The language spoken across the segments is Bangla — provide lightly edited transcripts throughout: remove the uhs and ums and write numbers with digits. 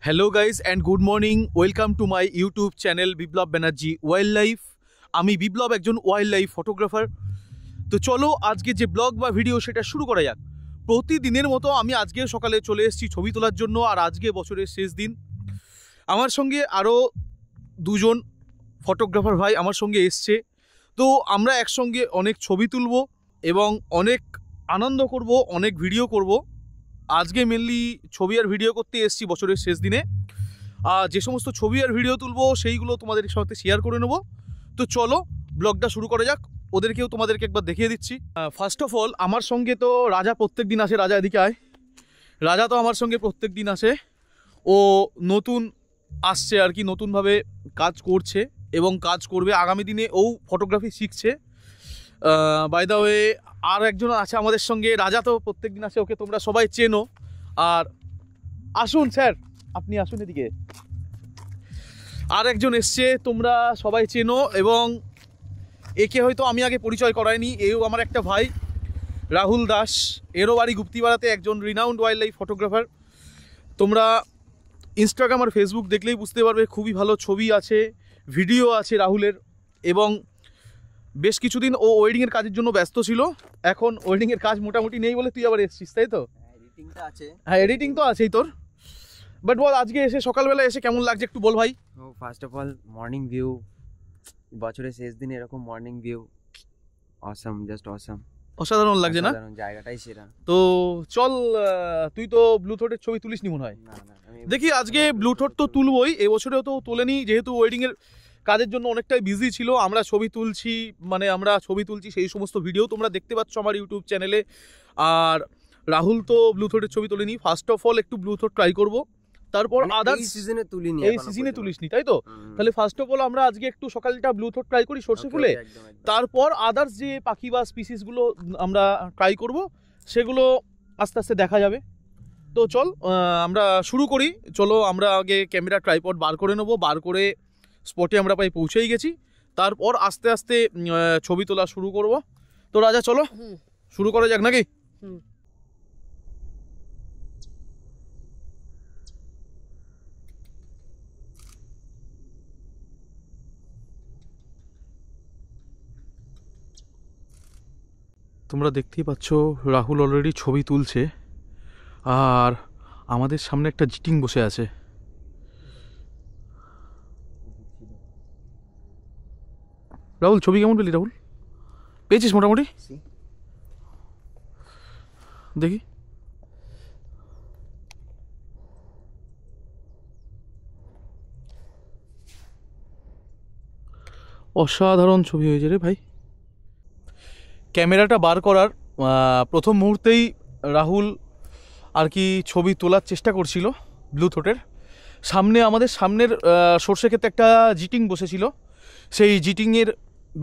Hello guys and good morning, welcome to my YouTube channel Biplab Banerjee wild life. আমি বিপ্লব একজন ওয়াইল্ড লাইফ ফটোগ্রাফার। তো চলো আজকে যে ব্লগ বা ভিডিও সেটা শুরু করা যাক। প্রতিদিনের মতো আমি আজকে সকালে চলে এসেছি ছবি তোলার জন্য, আর আজকে বছরের শেষ দিন। আমার সঙ্গে আরও দুজন ফটোগ্রাফার ভাই আমার সঙ্গে এসছে। তো আমরা একসঙ্গে অনেক ছবি তুলব এবং অনেক আনন্দ করব, অনেক ভিডিও করব। আজকে মেনলি ছবি আর ভিডিও করতে এসেছি বছরের শেষ দিনে। যে সমস্ত ছবি আর ভিডিও তুলবো সেইগুলো তোমাদের সাথে শেয়ার করে নেব। তো চলো ব্লগটা শুরু করা যাক। ওদেরকেও তোমাদেরকে একবার দেখিয়ে দিচ্ছি। ফার্স্ট অফ অল আমার সঙ্গে তো রাজা প্রত্যেক দিন আসে। রাজা এদিকে আয়। রাজা তো আমার সঙ্গে প্রত্যেক দিন আসে। ও নতুন আসছে আর কি, নতুনভাবে কাজ করছে এবং কাজ করবে আগামী দিনে। ও ফটোগ্রাফি শিখছে। বাই দ্য ওয়ে আর একজন আছে আমাদের সঙ্গে। রাজা তো প্রত্যেক দিন আসে, ওকে তোমরা সবাই চেনো। আর আসুন স্যার, আপনি আসুন এদিকে। আর একজন এসছে, তোমরা সবাই চেনো এবং একে হয়তো আমি আগে পরিচয় করাইনি। এও আমার একটা ভাই, রাহুল দাস। এরও বাড়ি গুপ্তিপাড়াতে, একজন রিনাউন্ড ওয়াইল্ড লাইফ ফটোগ্রাফার। তোমরা ইনস্টাগ্রাম আর ফেসবুক দেখলেই বুঝতে পারবে, খুবই ভালো ছবি আছে, ভিডিও আছে রাহুলের। এবং বেশ কিছুদিন ও ওয়েডিংয়ের কাজের জন্য ব্যস্ত ছিল। এখন ওয়েডিংয়ের কাজ মোটামুটি নেই বলে তুই আবার এসছিস, তাই তো? এডিটিংটা আছে। হ্যাঁ, এডিটিং তো আছেই তোর। বাট বল, আজকে এসে সকালবেলা এসে কেমন লাগছে একটু বল ভাই। First of all morning view, বছরের শেষ দিনে এরকম morning view awesome, just awesome. অসাধারণ লাগছে না? জায়গাটাই সেরা। তো চল, তুই তো ব্লুথোটের ছবি তুলিস নি মনে হয়। না দেখি আজকে ব্লুথোট তো তুলবই, এবছরেও তো তোলেনি, যেহেতু ওয়েডিংয়ের কাজের জন্য অনেকটাই বিজি ছিল। আমরা ছবি তুলছি, আমরা ছবি তুলছি, সেই সমস্ত ভিডিও তোমরা দেখতে পাচ্ছ আমার ইউটিউব চ্যানেলে। আর রাহুল তো ব্লুথোটের ছবি তোলেনি। ফার্স্ট অফ অল একটু ব্লুথোট ট্রাই করবো, তারপর আদার্স সিজনে তুলিনি। এই সিজনে তুলিসনি, তাই তো? তাহলে ফার্স্ট অফ অল আমরা আজকে একটু সকালটা ব্লুথোট ট্রাই করি সর্ষে ফুলে। তারপর আদার্স যে পাখি বা স্পিসিসগুলো আমরা ট্রাই করব, সেগুলো আস্তে আস্তে দেখা যাবে। তো চল আমরা শুরু করি। চলো আমরা আগে ক্যামেরা ট্রাইপড বার করে নেবো। বার করে স্পটে আমরা প্রায় পৌঁছেই গেছি। তারপর আস্তে আস্তে ছবি তোলা শুরু করব। তো রাজা চলো শুরু করা যাক নাকি? তোমরা দেখতেই পাচ্ছ রাহুল অলরেডি ছবি তুলছে, আর আমাদের সামনে একটা জিটিং বসে আছে। রাহুল ছবি কেমন পেলি? রাহুল পেয়েছিস মোটামুটি? দেখি। অসাধারণ ছবি হয়েছে রে ভাই। ক্যামেরাটা বার করার প্রথম মুহূর্তেই রাহুল আর কি ছবি তোলার চেষ্টা করছিল ব্লুথোটের সামনে। আমাদের সামনের সর্ষে ক্ষেতে একটা জিটিং বসেছিল, সেই জিটিংয়ের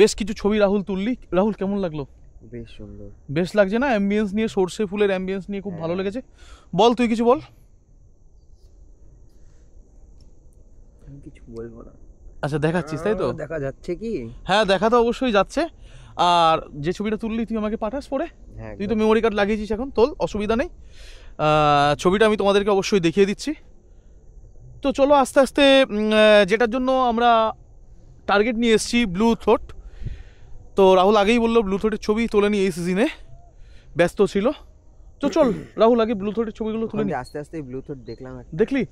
বেশ কিছু ছবি রাহুল তুললি। রাহুল কেমন লাগলো? বেশ সুন্দর, বেশ লাগছে না? অ্যাম্বিয়েন্স নিয়ে, সর্ষে ফুলের অ্যাম্বিয়েন্স নিয়ে খুব ভালো লেগেছে। বল তুই কিছু বল। আমি কিছু বলবো না। আচ্ছা, দেখাচ্ছিস তাই তো? দেখা যাচ্ছে কি? হ্যাঁ, দেখা তো অবশ্যই যাচ্ছে। আর যে ছবিটা তুললি তুই আমাকে পাঠাস পরে। তুই তো মেমোরি কার্ড লাগিয়েছিস, এখন তোল, অসুবিধা নেই। ছবিটা আমি তোমাদেরকে অবশ্যই দেখিয়ে দিচ্ছি। তো চলো আস্তে আস্তে, যেটার জন্য আমরা টার্গেট নিয়ে এসেছি ব্লুথোট। তো রাহুল আগেই বললো ব্লুথোটের ছবি তোলেনি, এই সিজনে ব্যস্ত ছিল। তো চল রাহুল আগে ব্লুথোটের ছবিগুলো তুলে নি। আস্তে আস্তে ব্লুথোট দেখলাম। দেখলি?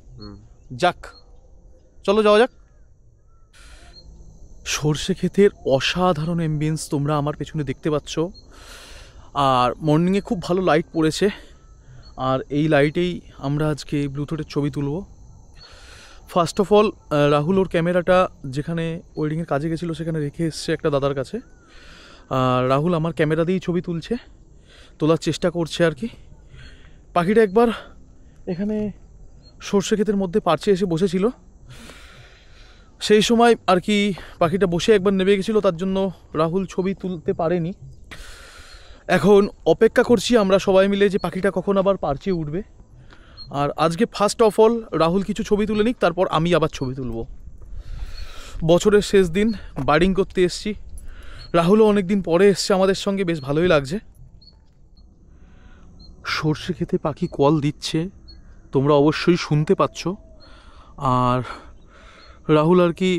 যাক, চলো যাওয়া যাক। সর্ষে ক্ষেতের অসাধারণ অ্যাম্বিয়েন্স তোমরা আমার পেছনে দেখতে পাচ্ছ। আর মর্নিংয়ে খুব ভালো লাইট পড়েছে, আর এই লাইটেই আমরা আজকে ব্লুথোটের ছবি তুলব। ফার্স্ট অফ অল রাহুল ওর ক্যামেরাটা যেখানে ওয়েডিংয়ের কাজে গেছিলো সেখানে রেখে এসছে একটা দাদার কাছে। আর রাহুল আমার ক্যামেরা দিয়েই ছবি তুলছে, তোলার চেষ্টা করছে আর কি। পাখিটা একবার এখানে সর্ষে ক্ষেতের মধ্যে পারচে এসে বসেছিল, সেই সময় আর কি পাখিটা বসে একবার নেমে গেছিলো, তার জন্য রাহুল ছবি তুলতে পারেনি। এখন অপেক্ষা করছি আমরা সবাই মিলে যে পাখিটা কখন আবার পারচে উঠবে। আর আজকে ফার্স্ট অফ অল রাহুল কিছু ছবি তুলে নিক, তারপর আমি আবার ছবি তুলব। বছরের শেষ দিন, বার্ডিং করতে এসছি। রাহুলও অনেক দিন পরে এসছে আমাদের সঙ্গে, বেশ ভালোই লাগছে। সর্ষে ক্ষেতে পাখি কল দিচ্ছে, তোমরা অবশ্যই শুনতে পাচ্ছ। আর রাহুল আর কি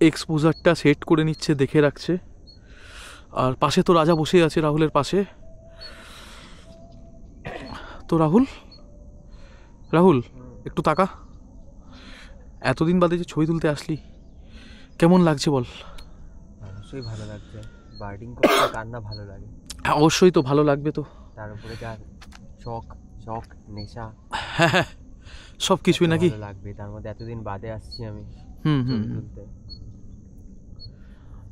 এক্সপোজারটা সেট করে নিচ্ছে, দেখে রাখছে। আর পাশে তো রাজা বসে আছে রাহুলের পাশে। তো রাহুল রাহুল একটু তাকা, এতদিন বাদে যে ছবি তুলতে আসলি, কেমন লাগছে বল? অবশ্যই ভালো লাগছে, বার্ডিং করতে কার না ভালো লাগে। অবশ্যই তো ভালো লাগবে তো, তার উপরে যার শখ শখ নেশা হ্যাঁ হ্যাঁ সব কিছুই নাকি ভালো লাগবে। তার মধ্যে এতদিন বাদে আসছি আমি হুম হুম ছবি হুম। তুলতে।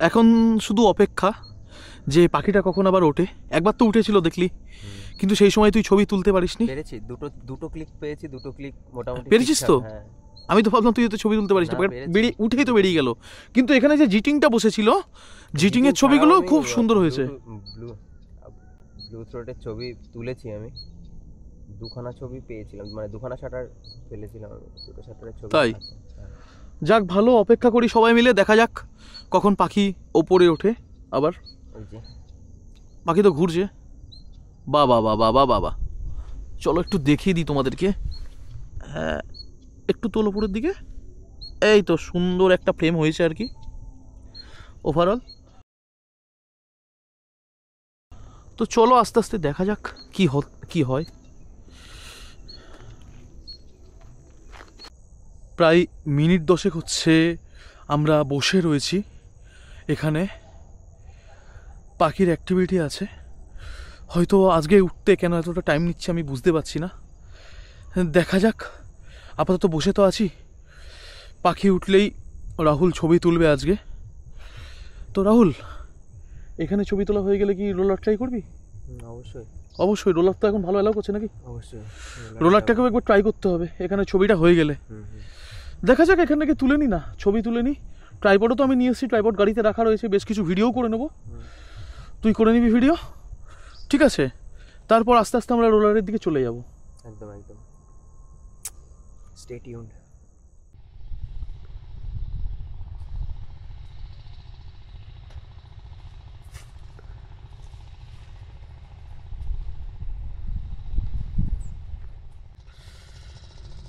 এখন শুধু অপেক্ষা যে পাখিটা কখন আবার ওঠে। একবার তো উঠেছিল দেখলি, কিন্তু সেই সময় তুই ছবি তুলতে পারিসনি। পেরেছি, দুটো ক্লিক পেয়েছি, দুটো ক্লিক মোটামুটি পেরেছিস ঠিকঠাক, তো? হ্যাঁ। আমি তো ভাবলাম তুই তো ছবি তুলতে পারিস না, না, পেরেছি। বেরিয়ে উঠেই তো বেরিয়ে গেল। কিন্তু এখানে যে জিটিংটা বসেছিল, জিটিংয়ের ছবিগুলো খুব সুন্দর হয়েছে। ব্লু থ্রোটের ছবি তুলেছি আমি, দুখানা ছবি পেয়েছিলাম, মানে দুখানা শাটার ফেলেছিলাম আমি, দুটো শাটারের ছবি তাই? আছে, হ্যাঁ। যাক ভালো, অপেক্ষা করি সবাই মিলে, দেখা যাক কখন পাখি ওপরে ওঠে আবার। ওই যে পাখি তো ঘুরছে, বাবা বাবা বাবা বাবা। চলো একটু দেখিয়ে দিই তোমাদেরকে। হ্যাঁ একটু তোল ওপরের দিকে, এই তো সুন্দর একটা ফ্রেম হয়েছে আর কি ওভারঅল। তো চলো আস্তে আস্তে দেখা যাক কি হয়। প্রায় মিনিট 10 হচ্ছে আমরা বসে রয়েছি এখানে, পাখির অ্যাক্টিভিটি আছে। হয়তো আজকে উঠতে কেন এতটা টাইম নিচ্ছে আমি বুঝতে পারছি না, দেখা যাক। আপাতত বসে তো আছি, পাখি উঠলেই রাহুল ছবি তুলবে আজকে। তো রাহুল, এখানে ছবি তোলা হয়ে গেলে কি রোলার ট্রাই করবি? অবশ্যই অবশ্যই, রোলার তো এখন ভালো অ্যালাউ করছে নাকি? অবশ্যই রোলারটাকেও একবার ট্রাই করতে হবে এখানে ছবিটা হয়ে গেলে। দেখা যাক এখান থেকে তুলে নি না, ছবি তুলে নি। ট্রাইপডও তো আমি নিয়ে এসেছি, ট্রাইপড গাড়িতে রাখা রয়েছে, বেশ কিছু ভিডিও করে নেবো। তুই করে নিবি ভিডিও, ঠিক আছে? তারপর আস্তে আস্তে আমরা রোলারের দিকে চলে যাব। একদম একদম, স্টে টিউনড।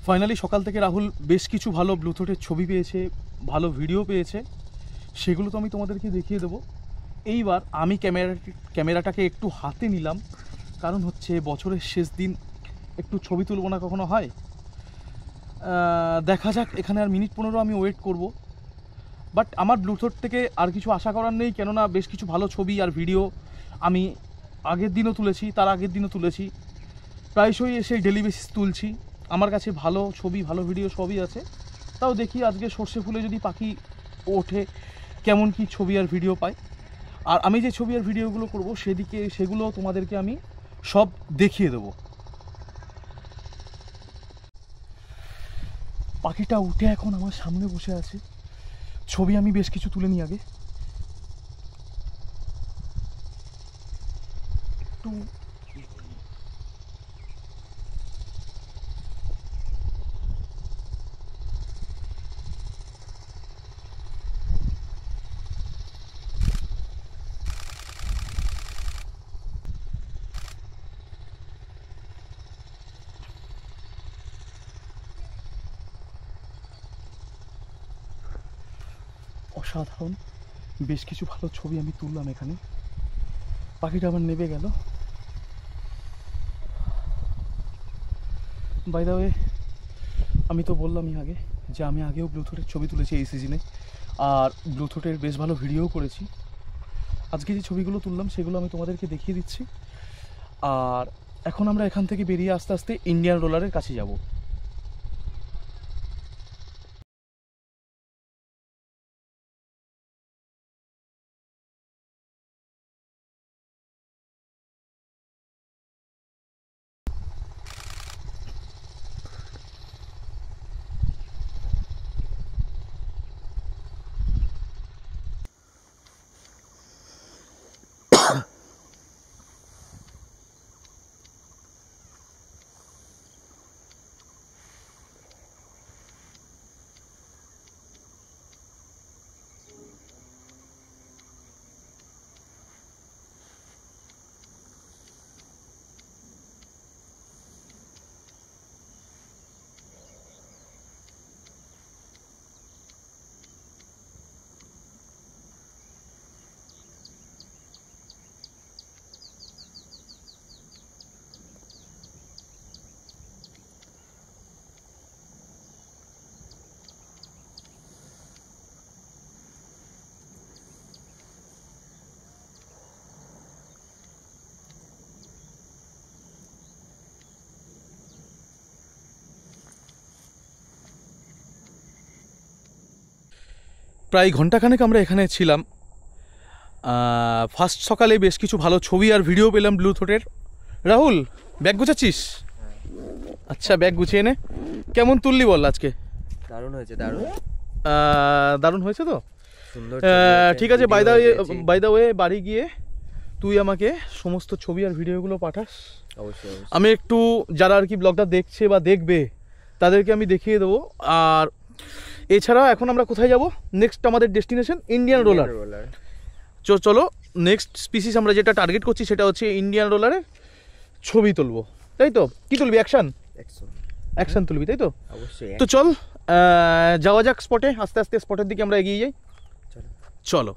ফাইনালি সকাল থেকে রাহুল বেশ কিছু ভালো ব্লুটুথের ছবি পেয়েছে, ভালো ভিডিও পেয়েছে, সেগুলো তো আমি তোমাদেরকে দেখিয়ে দেবো। এইবার আমি ক্যামেরাটাকে একটু হাতে নিলাম, কারণ হচ্ছে বছরের শেষ দিন, একটু ছবি তুলবো না কখনো হয়। দেখা যাক, এখানে আর মিনিট 15 আমি ওয়েট করব। বাট আমার ব্লুটুথ থেকে আর কিছু আশা করার নেই, কেননা বেশ কিছু ভালো ছবি আর ভিডিও আমি আগের দিনও তুলেছি, তার আগের দিনও তুলেছি, প্রায়শই এসে ডেলি বেসিস তুলছি। আমার কাছে ভালো ছবি ভালো ভিডিও সবই আছে। তাও দেখি আজকে সর্ষে ফুলে যদি পাখি ওঠে কেমন কি ছবি আর ভিডিও পাই। আর আমি যে ছবি আর ভিডিওগুলো করব সেগুলো তোমাদেরকে আমি সব দেখিয়ে দেবো। পাখিটা উঠে এখন আমার সামনে বসে আছে, ছবি আমি বেশ কিছু তুলে নিই আগে। একটু অসাধারণ বেশ কিছু ভালো ছবি আমি তুললাম এখানে। পাখিটা আবার নেবে গেল। বাই দ্য ওয়ে, আমি তো বললামই আগে যে আমি আগেও ব্লুটুথের ছবি তুলেছি এই সিজনে, আর ব্লুটুথের বেশ ভালো ভিডিও করেছি। আজকে যে ছবিগুলো তুললাম সেগুলো আমি তোমাদেরকে দেখিয়ে দিচ্ছি। আর এখন আমরা এখান থেকে বেরিয়ে আস্তে আস্তে ইন্ডিয়ান রোলারের কাছে যাব। প্রায় ঘন্টাখানেক আমরা এখানে ছিলাম। ফার্স্ট সকালে বেশ কিছু ভালো ছবি আর ভিডিও পেলাম ব্লু থ্রোটের। রাহুল, ব্যাগ গুছাচ্ছিস? আচ্ছা, ব্যাগ গুছিয়ে নে। কেমন তুললি বল আজকে? দারুণ হয়েছে, দারুণ দারুণ হয়েছে তো? সুন্দর। ঠিক আছে, বাই দা ওয়ে বাড়ি গিয়ে তুই আমাকে সমস্ত ছবি আর ভিডিওগুলো পাঠাস। অবশ্যই। আমি একটু যারা আর কি ব্লগটা দেখছে বা দেখবে তাদেরকে আমি দেখিয়ে দেবো। আর এছাড়া এখন আমরা কোথায় যাব? নেক্সট আমাদের ডেস্টিনেশন ইন্ডিয়ান রোলার। চলো নেক্সট স্পিসিস আমরা যেটা টার্গেট করছি সেটা হচ্ছে ইন্ডিয়ান রোলারের ছবি তুলবো, তাই তো? কি তুলবি? অ্যাকশন তুলবি, তাই তো? অবশ্যই। তো চল যাওয়া যাক স্পটে। আস্তে আস্তে স্পটের দিকে আমরা এগিয়ে যাই। চলো।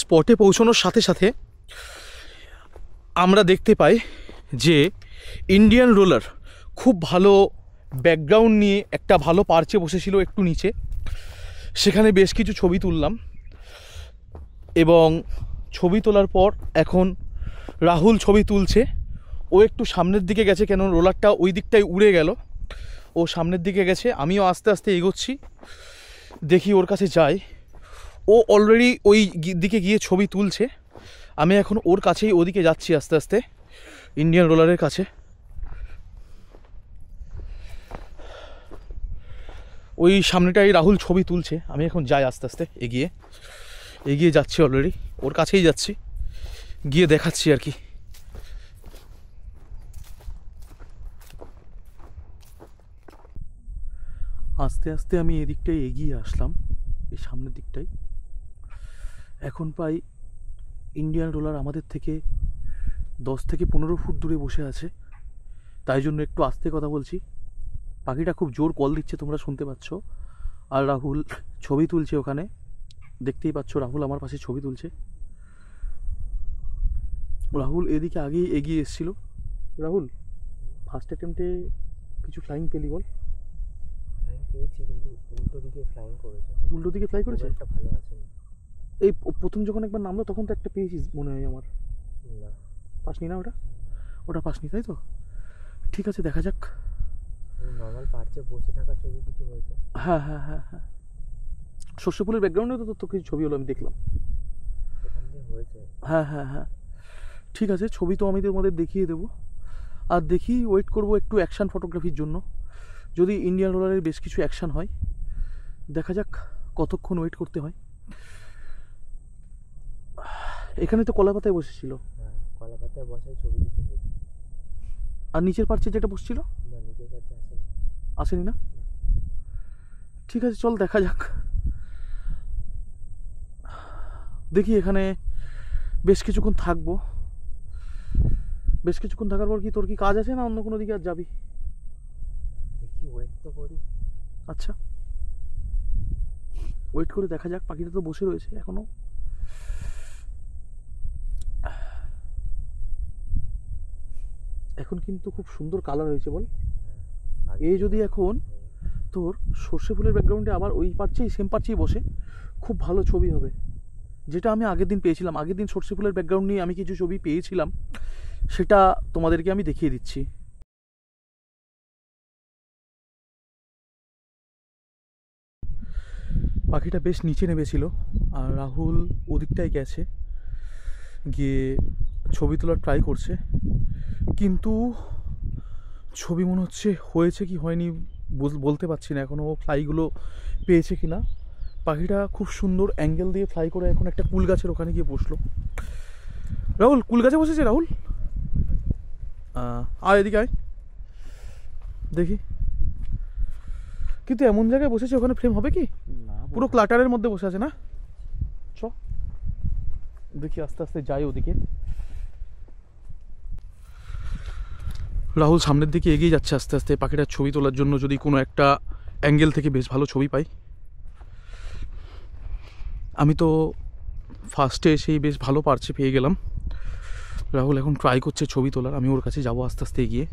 স্পটে পৌঁছানোর সাথে সাথে আমরা দেখতে পাই যে ইন্ডিয়ান রোলার খুব ভালো ব্যাকগ্রাউন্ড নিয়ে একটা ভালো পার্চে বসেছিল একটু নিচে। সেখানে বেশ কিছু ছবি তুললাম এবং ছবি তোলার পর এখন রাহুল ছবি তুলছে। ও একটু সামনের দিকে গেছে, কেন রোলারটা ওই দিকটায় উড়ে গেল। ও সামনের দিকে গেছে, আমিও আস্তে আস্তে এগোচ্ছি, দেখি ওর কাছে যাই। ও অলরেডি ওই দিকে গিয়ে ছবি তুলছে। আমি এখন ওর কাছেই ওদিকে যাচ্ছি আস্তে আস্তে, ইন্ডিয়ান রোলারের কাছে। ওই সামনেটাই রাহুল ছবি তুলছে, আমি এখন যাই আস্তে আস্তে এগিয়ে যাচ্ছি, অলরেডি ওর কাছেই যাচ্ছি, গিয়ে দেখাচ্ছি আর কি। আস্তে আস্তে আমি এদিকটাই এগিয়ে আসলাম, এই সামনের দিকটাই। এখন প্রায় ইন্ডিয়ান রোলার আমাদের থেকে 10 থেকে 15 ফুট দূরে বসে আছে, তাই জন্য একটু আস্তে কথা বলছি। পাখিটা খুব জোর কল দিচ্ছে, তোমরা শুনতে পাচ্ছ। আর রাহুল ছবি তুলছে ওখানে, দেখতেই পাচ্ছ রাহুল আমার পাশে ছবি তুলছে। রাহুল এদিকে আগেই এগিয়ে এসেছিল। রাহুল, ফার্স্ট অ্যাটেম্পটে কিছু ফ্লাইং পেলি বল? পেয়েছি, কিন্তু উল্টো দিকে ফ্লাইং করেছে। উল্টো দিকে ফ্লাই করেছে? একটা ভালো আছে। এই প্রথম যখন একবার নামলো তখন তো একটা পেয়েছিস মনে হয় আমার। না, পাসনি না? ওটা পাসনি, তাই তো? ঠিক আছে, দেখা যাক। নর্মাল পার্চে বসে থাকা ছবি কিছু হয়েছে? হ্যাঁ, সর্ষে ফুলের ব্যাকগ্রাউন্ডে তো কিছু ছবি হলো, আমি দেখলাম। হয়েছে। হ্যাঁ, ঠিক আছে, ছবি তো আমি তোমাদের দেখিয়ে দেবো। আর দেখি, ওয়েট করবো একটু অ্যাকশান ফটোগ্রাফির জন্য। যদি ইন্ডিয়ান রোলারের বেশ কিছু অ্যাকশান হয়, দেখা যাক কতক্ষণ ওয়েট করতে হয়। এখানে তো কলা পাতায় বসেছিল। হ্যাঁ, কলা পাতায় বসাই ছবি কিছু হয়েছে। আর নিচের পার্চে যেটা বসছিল? না, নিচের পার্চে আসেনি না? ঠিক আছে, চল দেখা যাক। দেখি, এখানে বেশ কিছুক্ষণ থাকবো। বেশ কিছুক্ষণ থাকার পর কি তোর কি কাজ আছে না অন্য কোনো দিকে আর যাবি? দেখি, ওয়েট তো করি। আচ্ছা, ওয়েট করে দেখা যাক। পাখিটা তো বসে রয়েছে এখনো। এখন কিন্তু খুব সুন্দর কালার হয়েছে বল। এই যদি এখন তোর সর্ষে ফুলের ব্যাকগ্রাউন্ডে আবার ওই পার্চেই সেম পার্চেই বসে, খুব ভালো ছবি হবে। যেটা আমি আগের দিন পেয়েছিলাম, আগের দিন সর্ষে ফুলের ব্যাকগ্রাউন্ড নিয়ে আমি কিছু ছবি পেয়েছিলাম, সেটা তোমাদেরকে আমি দেখিয়ে দিচ্ছি। পাখিটা বেশ নিচে নেমেছিল, আর রাহুল ওদিকটায় গেছে, গিয়ে ছবি তোলার ট্রাই করছে, কিন্তু ছবি মনে হচ্ছে হয়েছে কি হয়নি বলতে পারছি না এখনও, ও ফ্লাইগুলো পেয়েছে কি না। পাখিটা খুব সুন্দর অ্যাঙ্গেল দিয়ে ফ্লাই করে এখন একটা কুল গাছের ওখানে গিয়ে বসলো। রাহুল কুল গাছে বসেছে রাহুল, আর এদিকে আয় দেখি। কিন্তু এমন জায়গায় বসেছে ওখানে ফ্রেম হবে কি? পুরো ক্লাটারের মধ্যে বসে আছে না। চ দেখি আস্তে আস্তে যাই ওদিকে। রাহুল সামনের দিকে এগিয়ে যাচ্ছে আস্তে আস্তে পাখিটার ছবি তোলার জন্য, যদি কোনো একটা অ্যাঙ্গেল থেকে বেশ ভালো ছবি পাই। আমি তো ফার্স্টে এসেই বেশ ভালো পারছে পেয়ে গেলাম। রাহুল এখন ট্রাই করছে ছবি তোলার, আমি ওর কাছে যাবো আস্তে আস্তে এগিয়ে।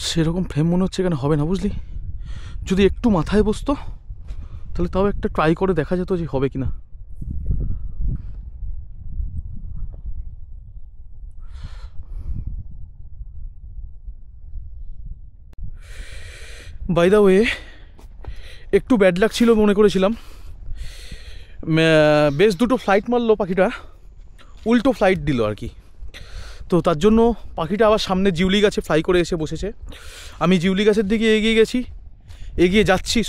সেরকম ফ্রেম মনে হচ্ছে এখানে হবে না, বুঝলি। যদি একটু মাথায় বসতো তাহলে তাও একটা ট্রাই করে দেখা যেত যে হবে কিনা। বাই দ্য ওয়ে, একটু ব্যাড লাক ছিল মনে করেছিলাম, বেশ দুটো ফ্লাইট মারলো পাখিটা, উল্টো ফ্লাইট দিল আর কি। তো তার জন্য পাখিটা আবার সামনে জিউলি গাছে ফ্লাই করে এসে বসেছে। আমি জিউলি গাছের দিকে এগিয়ে যাচ্ছি,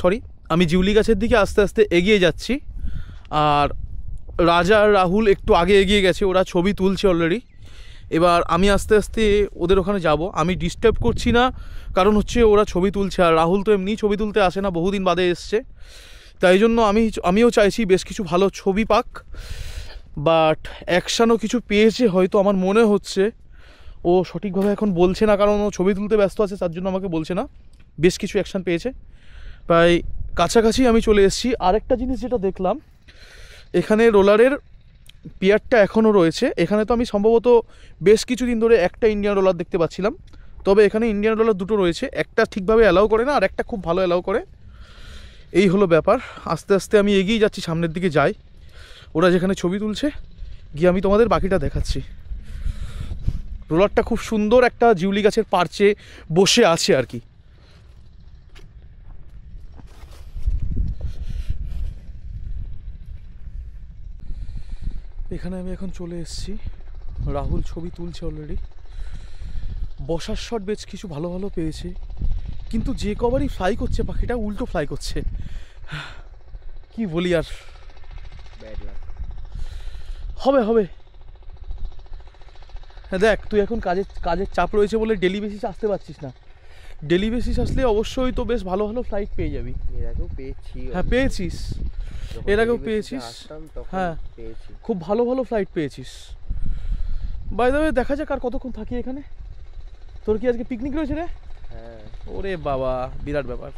আমি জিউলি গাছের দিকে আস্তে আস্তে এগিয়ে যাচ্ছি। আর রাজা আর রাহুল একটু আগে এগিয়ে গেছে, ওরা ছবি তুলছে অলরেডি। এবার আমি আস্তে আস্তে ওদের ওখানে যাব। আমি ডিস্টার্ব করছি না, কারণ হচ্ছে ওরা ছবি তুলছে, আর রাহুল তো এমনি ছবি তুলতে আসে না, বহুদিন বাদে এসছে। তাই জন্য আমিও চাইছি বেশ কিছু ভালো ছবি পাক। বাট অ্যাকশানও কিছু পেয়েছে হয়তো, আমার মনে হচ্ছে। ও সঠিকভাবে এখন বলছে না, কারণ ও ছবি তুলতে ব্যস্ত আছে, তার জন্য আমাকে বলছে না। বেশ কিছু অ্যাকশান পেয়েছে, প্রায় কাছাকাছি আমি চলে এসেছি। আরেকটা জিনিস যেটা দেখলাম, এখানে রোলারের পিয়ারটা এখনও রয়েছে। এখানে তো আমি সম্ভবত বেশ কিছুদিন ধরে একটা ইন্ডিয়ান রোলার দেখতে পাচ্ছিলাম, তবে এখানে ইন্ডিয়ান রোলার দুটো রয়েছে, একটা ঠিকভাবে অ্যালাউ করে না, আর একটা খুব ভালো অ্যালাউ করে। এই হলো ব্যাপার। আস্তে আস্তে আমি এগিয়ে যাচ্ছি, সামনের দিকে যাই। ওরা যেখানে ছবি তুলছে গিয়ে আমি তোমাদের বাকিটা দেখাচ্ছি। রোলারটা খুব সুন্দর একটা জিউলি গাছের পার্চে বসে আছে আর কি। এখানে আমি এখন চলে এসেছি, রাহুল ছবি তুলছে অলরেডি। বসার শট বেশ কিছু ভালো ভালো পেয়েছে, কিন্তু যে কবারই ফ্লাই করছে পাখিটা উল্টো ফ্লাই করছে। কি বলি আর, হবে। হ্যাঁ দেখ, তুই এখন কাজের চাপ রয়েছে বলে ডেলি বেসিস আসতে পারছিস না। ডেলি বেসিস আসলে অবশ্যই তো বেশ ভালো ভালো ফ্লাইট পেয়ে যাবি। এর আগেও পেয়েছি। হ্যাঁ পেয়েছিস, এর আগেও পেয়েছিস। হ্যাঁ খুব ভালো ভালো ফ্লাইট পেয়েছিস। বাই দ্য ওয়ে, দেখা যাক আর কতক্ষণ থাকি এখানে। তোর কি আজকে পিকনিক রয়েছে রে? হ্যাঁ। ওরে বাবা, বিরাট ব্যাপার।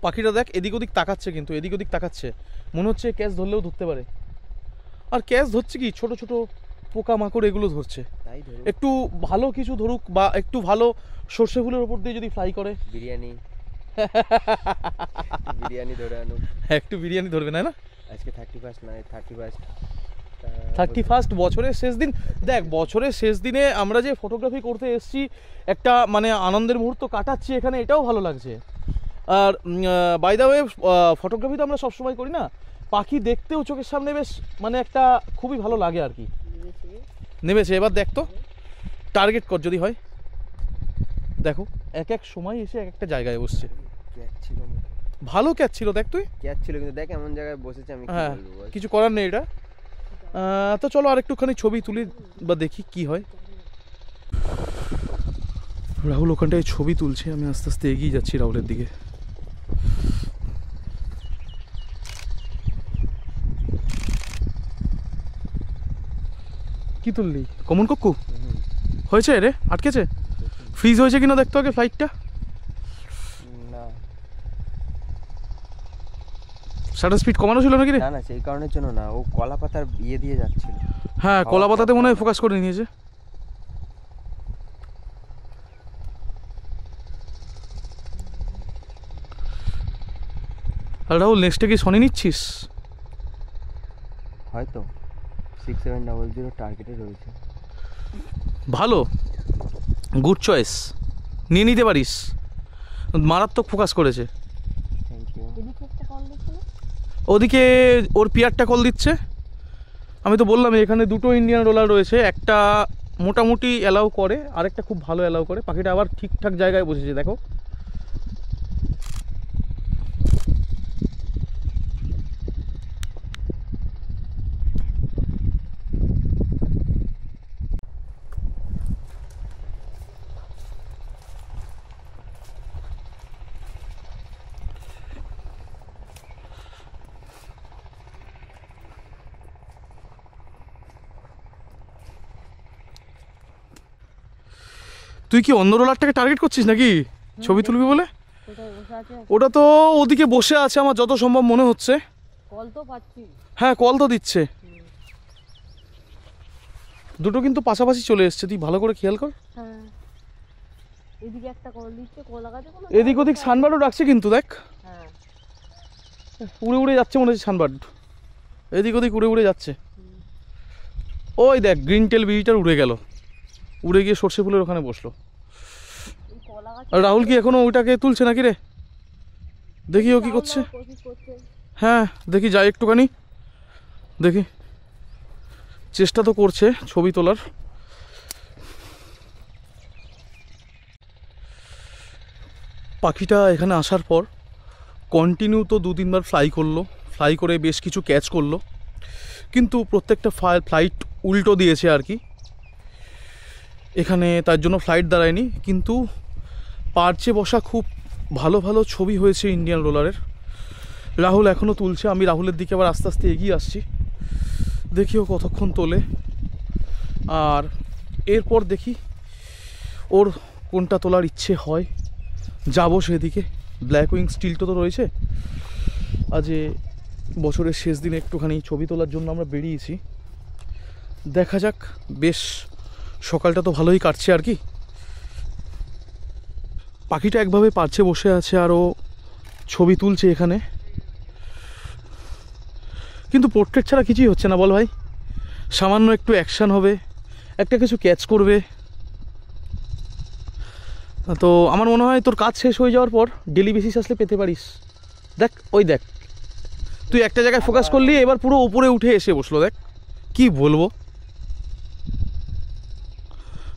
পাখিটা দেখ এদিক ওদিক তাকাচ্ছে, কিন্তু এদিক ওদিক তাকাচ্ছে, মনে হচ্ছে ক্যাচ ধরলেও ধরতে পারে। আর ক্যাচ ধরছে কি, ছোট ছোট পোকা মাকড় এগুলো ধরছে। একটু ভালো কিছু ধরুক, বা একটু ভালো সর্ষে ফুলের উপর দিয়ে যদি ফ্লাই করে, বিরিয়ানি ধরে আনুক। একটু বিরিয়ানি ধরবে না? আজকে 31 নয়, 31 বছরের শেষ দিন। দেখ, বছরের শেষ দিনে আমরা যে ফটোগ্রাফি করতে এসেছি, একটা মানে আনন্দের মুহূর্ত কাটাচ্ছি এখানে, এটাও ভালো লাগছে। আর বাই দ্য ওয়ে, ফটোগ্রাফি তো আমরা সবসময় করি না, পাখি দেখতেও চোখের সামনে বেশ মানে একটা খুবই ভালো লাগে আর কি। নেমেছে, এবার দেখ তো, টার্গেট কর যদি হয়। দেখো এক এক সময় এসে এক একটা জায়গায় বসছে। ভালো ক্যাচ ছিল, দেখ তুই ক্যাচ ছিল, কিন্তু দেখ এমন জায়গায় বসেছে, আমি হ্যাঁ কিছু করার নেই এটা। তো চলো আর একটুখানি ছবি তুলি বা দেখি কি হয়। রাহুল ওখানটায় ছবি তুলছে, আমি আস্তে আস্তে এগিয়ে যাচ্ছি রাহুলের দিকে। কি তুললি? কমন কক্কু হয়েছে রে? আটকেছে? ফ্রিজ হয়েছে কিনা দেখতো আগে ফ্লাইটটা। না, শাটার স্পিড কমানো ছিল নাকি রে? না না, সেই কারণের জন্য না, ও কলা পাতার ইয়ে দিয়ে যাচ্ছিল। হ্যাঁ, কলা পাতাতে মনে হয় ফোকাস করে নিয়েছে। আর রাহুল, নেক্সটে কি সনি নিচ্ছিস? হয়তো 6700 টার্গেটে রয়েছে। ভালো, গুড চয়েস, নিয়ে নিতে পারিস। মারাত্মক ফোকাস করেছে। Thank you. ওদিকে ওর পিয়ারটা কল দিচ্ছে। আমি তো বললাম এখানে দুটো ইন্ডিয়ান রোলার রয়েছে, একটা মোটামুটি অ্যালাউ করে, আরেকটা খুব ভালো অ্যালাউ করে। পাখিটা আবার ঠিকঠাক জায়গায় বসেছে, দেখো। তুই কি অন্য রোলারটাকে টার্গেট করছিস নাকি ছবি তুলবি বলে? ওটা তো ওদিকে বসে আছে আমার যত সম্ভব মনে হচ্ছে। কল তো পাচ্ছি। হ্যাঁ, কল তো দিচ্ছে। দুটো কিন্তু পাশাপাশি চলে এসছে, তুই ভালো করে খেয়াল কর। হ্যাঁ, এদিকে একটা কল দিচ্ছে, কল লাগাতে কোনো এদিক ওদিক সানবার্ডও ডাকছে কিন্তু দেখ, হ্যাঁ উড়ে উড়ে যাচ্ছে মনে হচ্ছে সানবার্ড, এদিক ওদিক উড়ে উড়ে যাচ্ছে। ওই দেখ, গ্রিন টেল বিড়িটার উড়ে গেল, উড়ে গিয়ে সর্ষে ফুলের ওখানে বসলো। এই কল লাগাতে আর রাহুল কি এখনো ওইটাকে তুলছে নাকি রে? দেখি ও কি করছে। কোশিশ করছে। হ্যাঁ, দেখি যাই একটুখানি, দেখি। চেষ্টা তো করছে ছবি তোলার। পাখিটা এখানে আসার পর কন্টিনিউ তো 2-3 বার ফ্লাই করলো, ফ্লাই করে বেশ কিছু ক্যাচ করলো, কিন্তু প্রত্যেকটা ফ্লাইট উল্টো দিয়েছে আর কি। এখানে তার জন্য ফ্লাইট দাঁড়ায়নি, কিন্তু পার্চে বসা খুব ভালো ভালো ছবি হয়েছে ইন্ডিয়ান রোলারের। রাহুল এখনও তুলছে, আমি রাহুলের দিকে আবার আস্তে আস্তে এগিয়ে আসছি, দেখি ও কতক্ষণ তোলে। আর এরপর দেখি ওর কোনটা তোলার ইচ্ছে হয়, যাবো সেদিকে। ব্ল্যাক উইং স্টিলটা তো রয়েছে। আজ বছরের শেষ দিনে একটুখানি ছবি তোলার জন্য আমরা বেরিয়েছি, দেখা যাক। বেশ সকালটা তো ভালোই কাটছে আর কি। পাখিটা একভাবে পারছে বসে আছে আর ও ছবি তুলছে এখানে, কিন্তু পোর্ট্রেট ছাড়া কিছুই হচ্ছে না বল ভাই। সামান্য একটু অ্যাকশান হবে, একটা কিছু ক্যাচ করবে, তো আমার মনে হয় তোর কাজ শেষ হয়ে যাওয়ার পর ডেলি বেসিস আসলে পেতে পারিস। দেখ, ওই দেখ, তুই একটা জায়গায় ফোকাস করলি, এবার পুরো উপরে উঠে এসে বসলো। দেখ কি বলবো।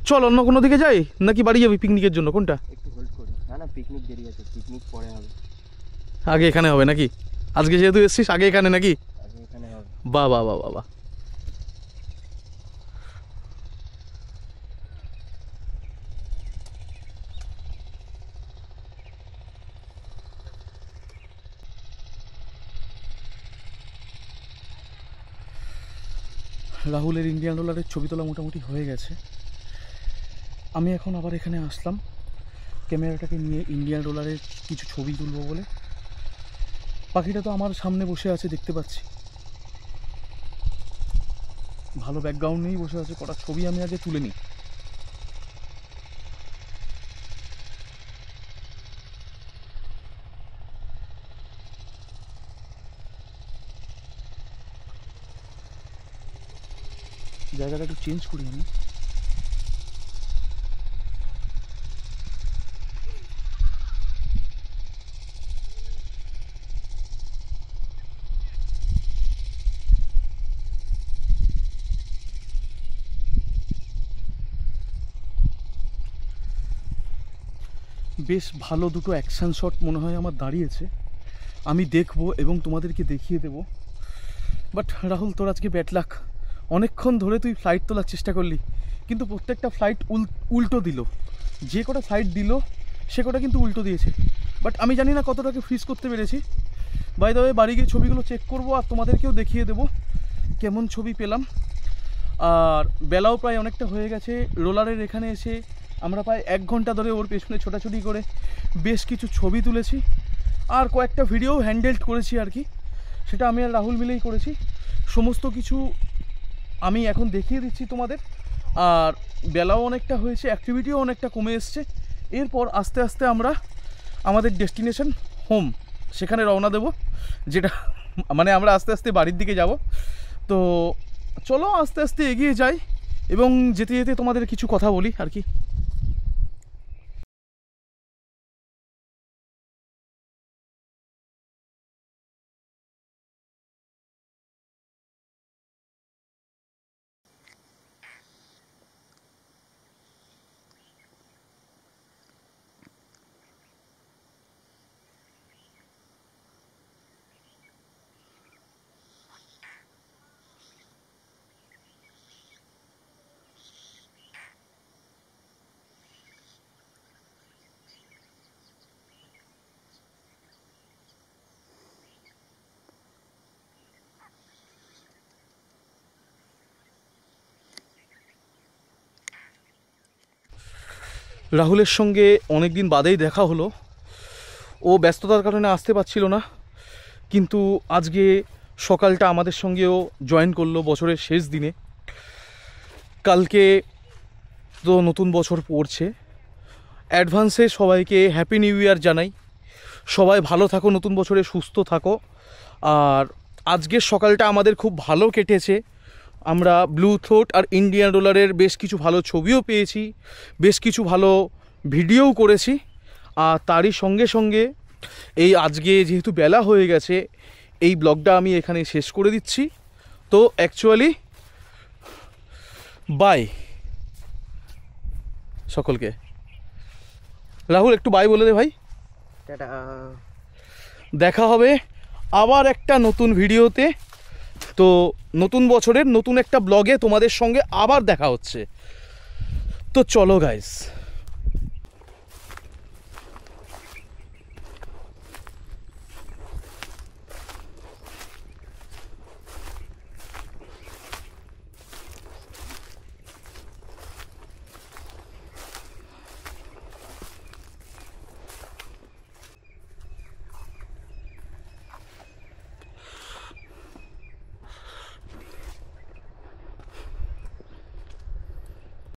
চল অন্য কোনো দিকে যাই, নাকি বাড়ি যাবি পিকনিকের জন্য? কোনটা? একটু হোল্ড করি। না না, পিকনিক দেরি আছে, পিকনিক পরে হবে। আগে এখানে হবে নাকি? আজকে যেহেতু এসছিস আগে এখানে নাকি? আগে এখানে হবে। বাহ বাহ বাহ বাহ বাহ। রাহুলের ইন্ডিয়ান রোলারের ছবি তোলা মোটামুটি হয়ে গেছে। আমি এখন আবার এখানে আসলাম ক্যামেরাটাকে নিয়ে ইন্ডিয়ান রোলারের কিছু ছবি তুলবো বলে। পাখিটা তো আমার সামনে বসে আছে, দেখতে পাচ্ছি, ভালো ব্যাকগ্রাউন্ড নিয়েই বসে আছে। কটা ছবি আমি আগে তুলে নিই। জায়গাটা একটু চেঞ্জ করি আমি। বেশ ভালো দুটো অ্যাকশান শট মনে হয় আমার দাঁড়িয়েছে, আমি দেখব এবং তোমাদেরকে দেখিয়ে দেব। বাট রাহুল, তোর আজকে ব্যাড লাক। অনেকক্ষণ ধরে তুই ফ্লাইট তোলার চেষ্টা করলি, কিন্তু প্রত্যেকটা ফ্লাইট উল্টো দিল। যে কটা ফ্লাইট দিল সে কটা কিন্তু উল্টো দিয়েছে। বাট আমি জানি না কতটাকে ফ্রিজ করতে পেরেছি। বাই দ্য ওয়ে, বাড়ি গিয়ে ছবিগুলো চেক করবো আর তোমাদেরকেও দেখিয়ে দেবো কেমন ছবি পেলাম। আর বেলাও প্রায় অনেকটা হয়ে গেছে। রোলারের এখানে এসে আমরা প্রায় 1 ঘন্টা ধরে ওর পেছনে ছোটাছুটি করে বেশ কিছু ছবি তুলেছি আর কয়েকটা ভিডিও হ্যান্ডেলড করেছি আর কি। সেটা আমি আর রাহুল মিলেই করেছি। সমস্ত কিছু আমি এখন দেখিয়ে দিচ্ছি তোমাদের। আর বেলাও অনেকটা হয়েছে, অ্যাক্টিভিটিও অনেকটা কমে এসছে। এরপর আস্তে আস্তে আমরা আমাদের ডেস্টিনেশন হোম সেখানে রওনা দেব, যেটা মানে আমরা আস্তে আস্তে বাড়ির দিকে যাব। তো চলো আস্তে আস্তে এগিয়ে যাই এবং যেতে যেতে তোমাদের কিছু কথা বলি আর কি। রাহুলের সঙ্গে অনেক দিন বাদেই দেখা হলো। ও ব্যস্ততার কারণে আসতে পারছিল না, কিন্তু আজকে সকালটা আমাদের সঙ্গেও জয়েন করলো বছরের শেষ দিনে। কালকে তো নতুন বছর পড়ছে। অ্যাডভান্সে সবাইকে হ্যাপি নিউ ইয়ার জানাই। সবাই ভালো থাকো, নতুন বছরে সুস্থ থাকো। আর আজকের সকালটা আমাদের খুব ভালো কেটেছে। আমরা ব্লু থ্রোট আর ইন্ডিয়ান রোলারের বেশ কিছু ভালো ছবিও পেয়েছি, বেশ কিছু ভালো ভিডিওও করেছি। আর তারই সঙ্গে সঙ্গে এই আজকে যেহেতু বেলা হয়ে গেছে, এই ব্লগটা আমি এখানে শেষ করে দিচ্ছি। তো অ্যাকচুয়ালি বাই সকলকে। রাহুল একটু বাই বলে দে ভাই। টাটা। দেখা হবে আবার একটা নতুন ভিডিওতে। তো নতুন বছরের নতুন একটা ব্লগে তোমাদের সঙ্গে আবার দেখা হচ্ছে। তো চলো গাইস।